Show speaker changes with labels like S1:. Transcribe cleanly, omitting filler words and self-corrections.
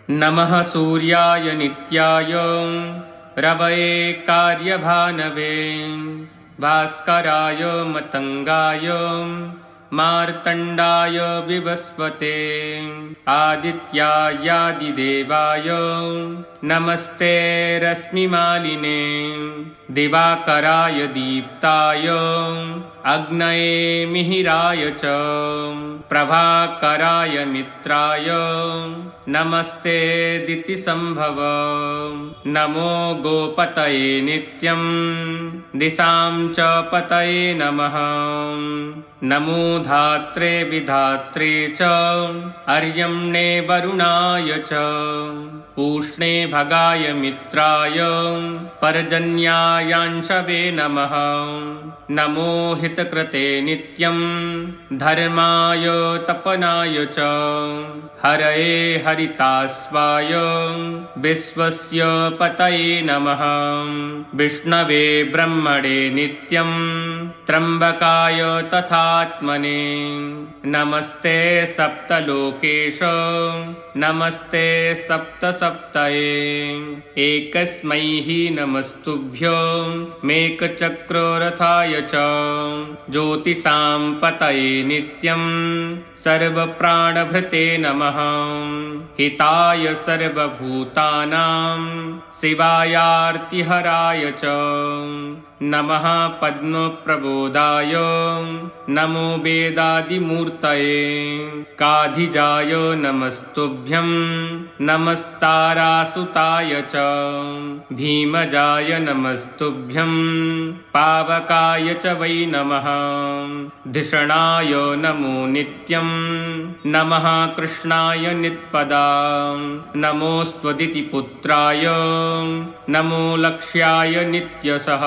S1: नमः सूर्याय नित्याय रवये कार्यभानवे भास्कराय मतंगाय मार्तंडाय विवस्वते आदित्यायादिदेवाय नमस्ते रश्मिमालिने दिवाकराय दीप्ताय अग्नये मिहिराय च प्रभाकराय मित्राय नमस्ते दितिसंभव नमो गोपतये नित्यं दिशां च पतये नमः नमो धात्रे विधात्रे च अर्यम्णे वरुणाय च पूष्णे भगाय मित्राय पर्जन्यायांशवे नमः नमो हितकृते नित्यं धर्माय तपनाय च हरये हरितास्वाय विश्वस्य पतये नमः विष्णवे ब्रह्मणे नित्यं त्र्यम्बकाय तथात्मने नमस्ते सप्तलोकेश नमस्ते सप्तसप्तये एकस्मै हि नमस्तुभ्यो मेकचक्ररथाय च ज्योतिषां पतये नित्यं सर्वप्राणभृते नमः हिताय सर्वभूतानां शिवायार्तिहराय च नमः पद्मप्रबोधाय नमो वेदादिमूर्तये काधिजाय नमस्तुभ्यं नमस्तारासुताय च भीमजाय नमस्तुभ्यं पावकाय च वै नमः धिषणाय नमो नित्यं नमः कृष्णाय नित्पदा नमोऽस्त्वदितिपुत्राय नमो लक्ष्याय नित्यशः।